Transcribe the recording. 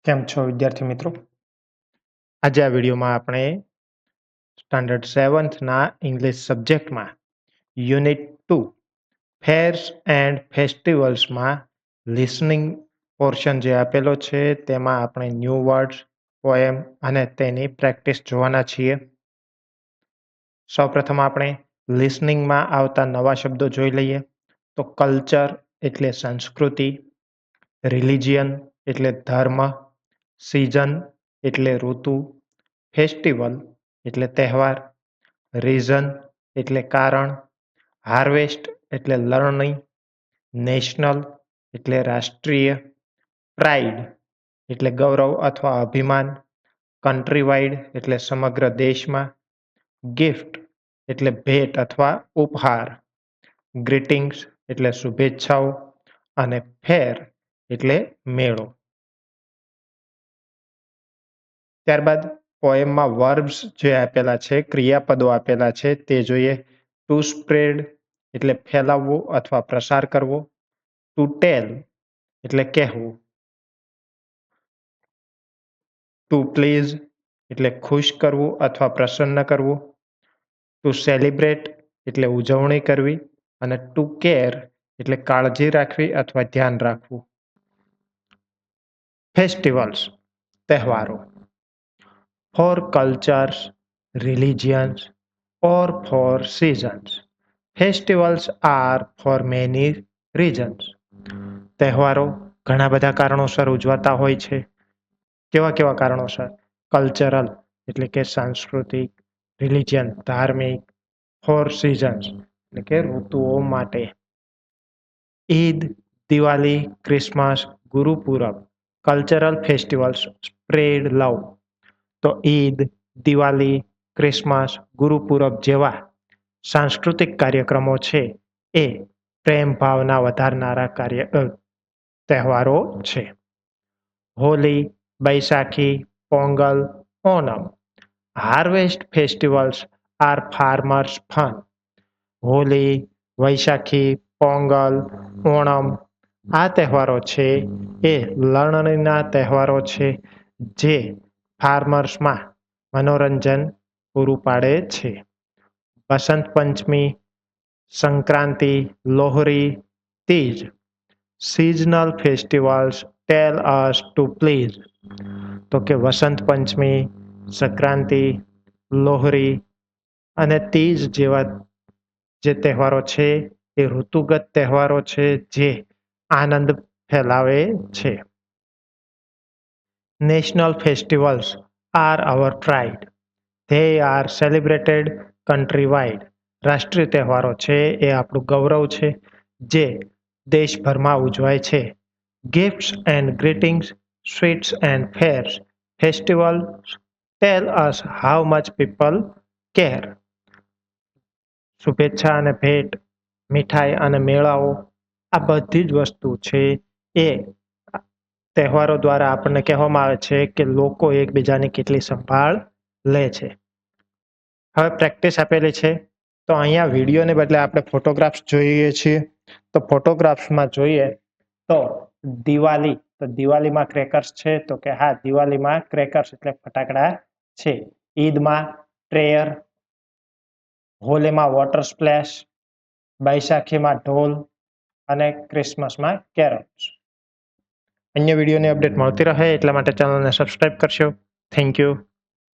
કેમ છો વિદ્યાર્થી મિત્રો? આજે આ વિડીયોમાં આપણે સ્ટાન્ડર્ડ 7થના ઇંગ્લિશ સબ્જેક્ટમાં યુનિટ 2 ફેર્સ એન્ડ ફેસ્ટિવલ્સમાં લિસનિંગ પોર્શન જે આપેલો છે તેમાં આપણે ન્યૂ વર્ડ્સ, પોએમ અને તેની પ્રેક્ટિસ જોવાના છીએ. સૌપ્રથમ આપણે લિસનિંગમાં આવતા નવા શબ્દો જોઈ લઈએ. તો કલ્ચર એટલે સંસ્કૃતિ, રિલિજિયન એટલે ધર્મ, સિઝન એટલે ઋતુ, ફેસ્ટિવલ એટલે તહેવાર, રીઝન એટલે કારણ, હાર્વેસ્ટ એટલે લણણી, નેશનલ એટલે રાષ્ટ્રીય, પ્રાઇડ એટલે ગૌરવ અથવા અભિમાન, કન્ટ્રી વાઇડ એટલે સમગ્ર દેશમાં, ગિફ્ટ એટલે ભેટ અથવા ઉપહાર, ગ્રીટિંગ્સ એટલે શુભેચ્છાઓ અને ફેર એટલે મેળો. ત્યારબાદ પોએમમાં વર્બ્સ જે આપેલા છે, ક્રિયાપદો આપેલા છે તે જોઈએ. ટુ સ્પ્રેડ એટલે ફેલાવવો અથવા પ્રસાર કરવો, ટુ ટેલ એટલે કહેવું, ટુ પ્લીઝ એટલે ખુશ કરવું અથવા પ્રસન્ન કરવું, ટુ સેલિબ્રેટ એટલે ઉજવણી કરવી અને ટુ કેર એટલે કાળજી રાખવી અથવા ધ્યાન રાખવું. ફેસ્ટિવલ્સ તહેવારો. For cultures, religions or for seasons. Festivals are for many reasons. તહેવારો ઘણા બધા કારણોસર ઉજવાતા હોય છે. કેવા કેવા કારણોસર? કલ્ચરલ એટલે કે સાંસ્કૃતિક, રિલિજિયન ધાર્મિક, ફોર સિઝન્સ એટલે કે ઋતુઓ માટે. Eid, Diwali, Christmas, Gurpurab, cultural festivals spread love. તો ઈદ, દિવાળી, ક્રિસમસ, ગુરુપુરબ જેવા સાંસ્કૃતિક કાર્યક્રમો છે એ પ્રેમ ભાવના વધારનારા તહેવારો છે. Holi, Baisakhi, Pongal, Onam. Harvest festivals are farmers fun. Holi, Vaishakhi, Pongal, Onam આ તહેવારો છે એ લણણીના તહેવારો છે જે ફાર્મર્સમાં મનોરંજન પૂરું પાડે છે. Vasant Panchami, Sankranti, Lohri, Teej. Seasonal festivals tell us to please. તો કે વસંત પંચમી, સંક્રાંતિ, લોહરી અને તીજ જેવા જે તહેવારો છે એ ઋતુગત તહેવારો છે જે આનંદ ફેલાવે છે. National festivals are our pride. They are celebrated country wide. રાષ્ટ્રીય તહેવારો છે એ આપણું ગૌરવ છે જે દેશભરમાં ઉજવાય છે. Gifts and greetings, sweets and fairs. Festivals tell us how much people care. શુભેચ્છા અને ભેટ, મીઠાઈ અને મેળાઓ આ બધી જ વસ્તુ છે એ તહેવારો દ્વારા આપણને કહેવામાં આવે છે કે લોકો એકબીજાની કેટલી સંભાળ લે છે. હવે પ્રેક્ટિસ આપેલી છે તો અહીંયા વિડીયોને બદલે આપણે ફોટોગ્રાફ્સ જોઈએ છીએ. તો ફોટોગ્રાફ્સમાં જોઈએ તો દિવાળી, તો દિવાળીમાં ક્રેકર્સ છે તો કે હા, દિવાળીમાં ક્રેકર્સ એટલે ફટાકડા છે. ઈદમાં પ્રેયર, હોલીમાં વોટર સ્પ્લેશ, બૈસાખીમાં ઢોલ અને ક્રિસમસમાં કેરોલ્સ. અન્ય વિડીયોની અપડેટ મળતી રહે એટલા માટે ચેનલને સબસ્ક્રાઇબ કરશો. Thank you.